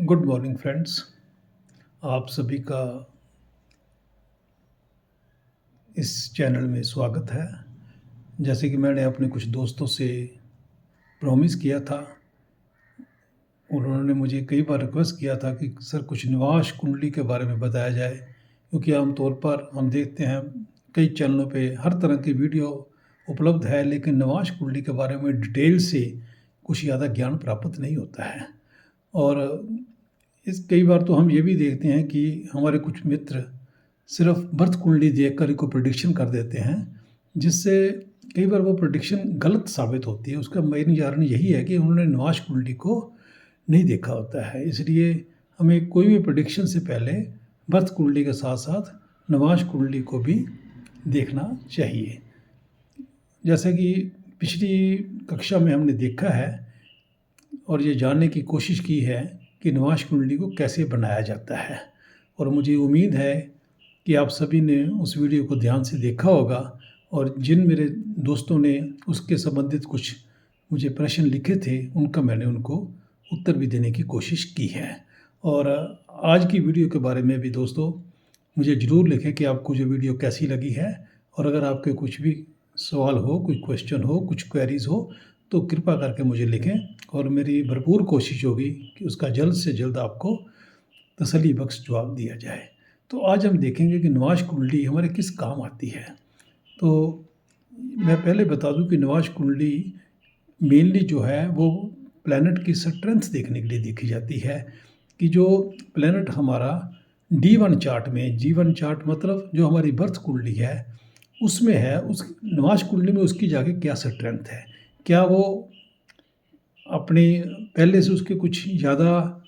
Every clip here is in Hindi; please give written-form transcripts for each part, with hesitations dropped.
Good morning friends. आप सभी का इस चैनल में स्वागत है। जैसे कि मैंने अपने कुछ दोस्तों से प्रॉमिस किया था, उन्होंने मुझे कई बार रिक्वेस्ट किया था कि सर कुछ निवास कुंडली के बारे में बताया जाए, क्योंकि आमतौर पर हम देखते हैं कई चैनलों पे हर तरह की वीडियो उपलब्ध है, लेकिन निवास कुंडली के बारे में डिटेल से कुछ ज़्यादा ज्ञान प्राप्त नहीं होता है। और इस कई बार तो हम ये भी देखते हैं कि हमारे कुछ मित्र सिर्फ बर्थ कुंडली देखकर ही को प्रेडिक्शन कर देते हैं, जिससे कई बार वो प्रेडिक्शन गलत साबित होती है। उसका मेन कारण यही है कि उन्होंने निवास कुंडली को नहीं देखा होता है। इसलिए हमें कोई भी प्रेडिक्शन से पहले बर्थ कुंडली के साथ साथ निवास कुंडली को भी देखना चाहिए। जैसे कि पिछली कक्षा में हमने देखा है और ये जानने की कोशिश की है कि निवास कुंडली को कैसे बनाया जाता है, और मुझे उम्मीद है कि आप सभी ने उस वीडियो को ध्यान से देखा होगा, और जिन मेरे दोस्तों ने उसके संबंधित कुछ मुझे प्रश्न लिखे थे उनका मैंने उनको उत्तर भी देने की कोशिश की है। और आज की वीडियो के बारे में भी दोस्तों मुझे ज़रूर लिखें कि आपको जो वीडियो कैसी लगी है, और अगर आपके कुछ भी सवाल हो, कुछ क्वेश्चन हो, कुछ क्वेरीज़ हो, तो कृपा करके मुझे लिखें, और मेरी भरपूर कोशिश होगी कि उसका जल्द से जल्द आपको तसल्ली बख्श जवाब दिया जाए। तो आज हम देखेंगे कि निवास कुंडली हमारे किस काम आती है। तो मैं पहले बता दूं कि निवास कुंडली मेनली जो है वो प्लैनेट की स्ट्रेंथ देखने के लिए देखी जाती है, कि जो प्लैनेट हमारा D1 चार्ट में, G1 चार्ट मतलब जो हमारी बर्थ कुंडली है उसमें है, उस निवास कुंडली में उसकी जाके क्या स्ट्रेंथ है, क्या वो अपने पहले से उसके कुछ ज़्यादा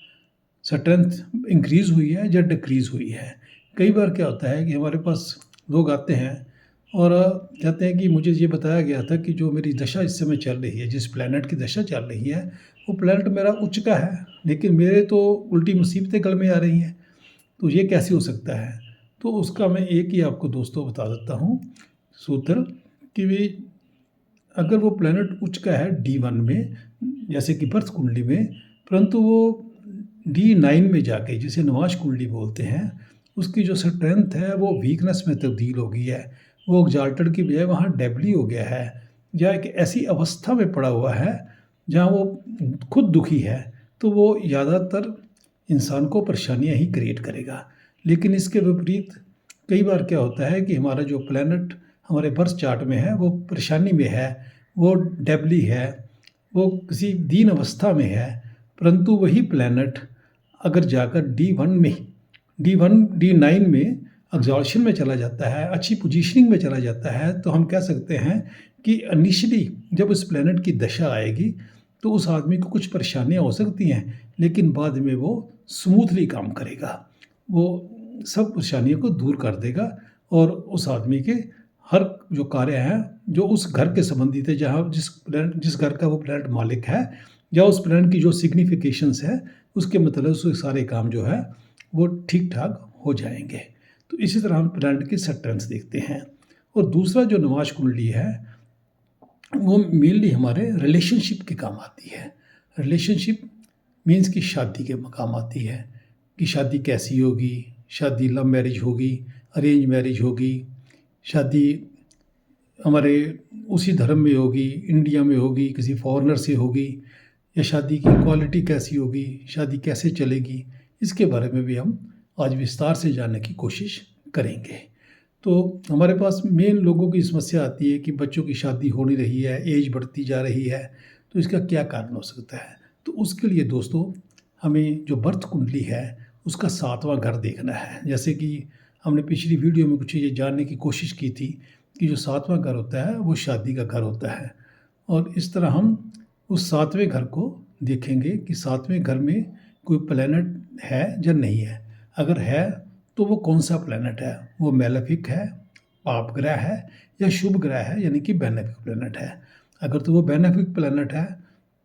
स्ट्रेंथ इंक्रीज़ हुई है या डिक्रीज़ हुई है। कई बार क्या होता है कि हमारे पास लोग आते हैं और कहते हैं कि मुझे ये बताया गया था कि जो मेरी दशा इस समय चल रही है, जिस प्लैनेट की दशा चल रही है, वो प्लैनेट मेरा उच्च का है, लेकिन मेरे तो उल्टी मुसीबतें गल में आ रही हैं, तो ये कैसे हो सकता है। तो उसका मैं एक ही आपको दोस्तों बता देता हूँ सूत्र, कि वे अगर वो प्लैनेट उच्च का है D1 में, जैसे कि बर्थ कुंडली में, परंतु वो D9 में जाके, जिसे निवास कुंडली बोलते हैं, उसकी जो स्ट्रेंथ है वो वीकनेस में तब्दील हो गई है, वो एग्जाल्टेड की बजाय वहाँ डेबली हो गया है, या एक ऐसी अवस्था में पड़ा हुआ है जहाँ वो खुद दुखी है, तो वो ज़्यादातर इंसान को परेशानियाँ ही क्रिएट करेगा। लेकिन इसके विपरीत कई बार क्या होता है कि हमारा जो प्लैनेट हमारे बर्थ चार्ट में है वो परेशानी में है, वो डेबली है, वो किसी दीन अवस्था में है, परंतु वही प्लैनेट अगर जाकर D9 में एग्जॉल्शन में चला जाता है, अच्छी पोजीशनिंग में चला जाता है, तो हम कह सकते हैं कि इनिशियली जब उस प्लैनेट की दशा आएगी तो उस आदमी को कुछ परेशानियां हो सकती हैं, लेकिन बाद में वो स्मूथली काम करेगा, वो सब परेशानियों को दूर कर देगा, और उस आदमी के हर जो कार्य हैं जो उस घर के संबंधित है, जहाँ जिस घर का वो प्लैनेट मालिक है, या उस प्लैनेट की जो सिग्निफिकेशंस है, उसके मतलब उसके सारे काम जो है वो ठीक ठाक हो जाएंगे। तो इसी तरह हम प्लैनेट की स्ट्रेंथ देखते हैं। और दूसरा जो निवास कुंडली है वो मेनली हमारे रिलेशनशिप के काम आती है। रिलेशनशिप मीन्स कि शादी के काम आती है, कि शादी कैसी होगी, शादी लव मैरिज होगी, अरेंज मैरिज होगी, शादी हमारे उसी धर्म में होगी, इंडिया में होगी, किसी फॉरेनर से होगी, या शादी की क्वालिटी कैसी होगी, शादी कैसे चलेगी, इसके बारे में भी हम आज विस्तार से जानने की कोशिश करेंगे। तो हमारे पास मेन लोगों की समस्या आती है कि बच्चों की शादी हो नहीं रही है, एज बढ़ती जा रही है, तो इसका क्या कारण हो सकता है। तो उसके लिए दोस्तों हमें जो बर्थ कुंडली है उसका 7वां घर देखना है। जैसे कि हमने पिछली वीडियो में कुछ ये जानने की कोशिश की थी कि जो 7वां घर होता है वो शादी का घर होता है, और इस तरह हम उस 7वें घर को देखेंगे कि 7वें घर में कोई प्लैनेट है या नहीं है। अगर है तो वो कौन सा प्लैनेट है, वो मेलेफिक है, पाप ग्रह है, या शुभ ग्रह है, यानी कि बेनेफिक प्लैनेट है। अगर तो वो बेनेफिक प्लैनेट है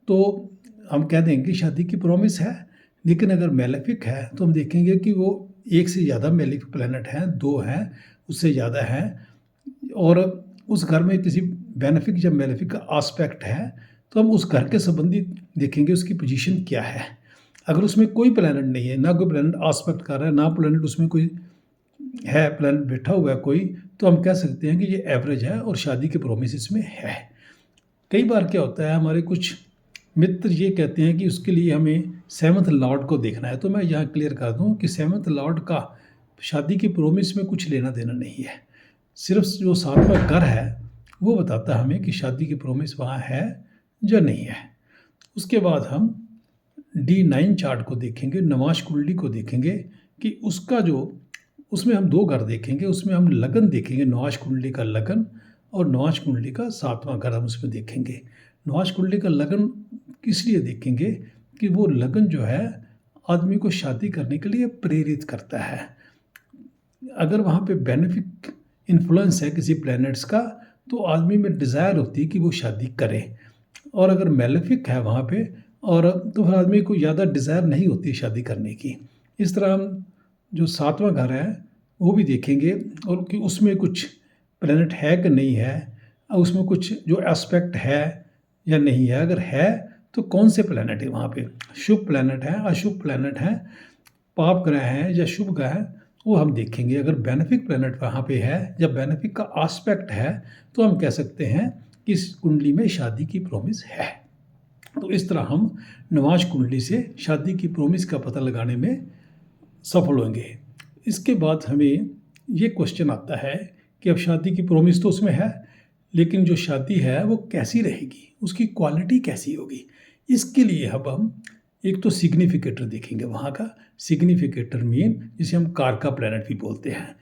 तो हम कह देंगे शादी की प्रॉमिस है, लेकिन अगर मेलेफिक है तो हम देखेंगे कि वो एक से ज़्यादा मेलेफिक प्लैनेट हैं, 2 हैं, उससे ज़्यादा हैं, और उस घर में किसी बेनेफिक या मेलेफिक का आस्पेक्ट है, तो हम उस घर के संबंधी देखेंगे उसकी पोजीशन क्या है। अगर उसमें कोई प्लैनेट नहीं है, ना कोई प्लैनेट आस्पेक्ट कर रहा है, ना प्लैनेट उसमें कोई है, प्लैनेट बैठा हुआ है कोई, तो हम कह सकते हैं कि ये एवरेज है और शादी की प्रॉमिस इसमें है। कई बार क्या होता है, हमारे कुछ मित्र ये कहते हैं कि उसके लिए हमें सेवंथ लॉर्ड को देखना है। तो मैं यहाँ क्लियर कर दूँ कि सेवंथ लॉर्ड का शादी की प्रॉमिस में कुछ लेना देना नहीं है। सिर्फ जो सातवां घर है वो बताता है हमें कि शादी की प्रॉमिस वहाँ है या नहीं है। उसके बाद हम D9 चार्ट को देखेंगे, नवाश कुंडली को देखेंगे कि उसका जो उसमें हम 2 घर देखेंगे, उसमें हम लगन देखेंगे, नवाश कुंडली का लगन और नवाश कुंडली का सातवां घर हम उसमें देखेंगे। नवाश कुंडली का लगन किस लिए देखेंगे कि वो लगन जो है आदमी को शादी करने के लिए प्रेरित करता है। अगर वहाँ पे बेनिफिक इन्फ्लुएंस है किसी प्लैनेट्स का तो आदमी में डिज़ायर होती है कि वो शादी करे, और अगर मेलेफिक है वहाँ पे और तो फिर आदमी को ज़्यादा डिज़ायर नहीं होती शादी करने की। इस तरह हम जो सातवां घर है वो भी देखेंगे और कि उसमें कुछ प्लैनेट है कि नहीं है, और उसमें कुछ जो एस्पेक्ट है या नहीं है, अगर है तो कौन से प्लैनेट है वहाँ पे, शुभ प्लैनेट है, अशुभ प्लैनेट है, पाप ग्रह हैं या शुभ ग्रह है, वो हम देखेंगे। अगर बेनिफिक प्लैनेट वहाँ पे है या बेनिफिक का आस्पेक्ट है तो हम कह सकते हैं कि इस कुंडली में शादी की प्रॉमिस है। तो इस तरह हम नवाश कुंडली से शादी की प्रॉमिस का पता लगाने में सफल होंगे। इसके बाद हमें ये क्वेश्चन आता है कि अब शादी की प्रॉमिस तो उसमें है, लेकिन जो शादी है वो कैसी रहेगी, उसकी क्वालिटी कैसी होगी। इसके लिए अब हम एक तो सिग्निफिकेटर देखेंगे वहाँ का। सिग्निफिकेटर मीन जिसे हम कारका प्लैनेट भी बोलते हैं।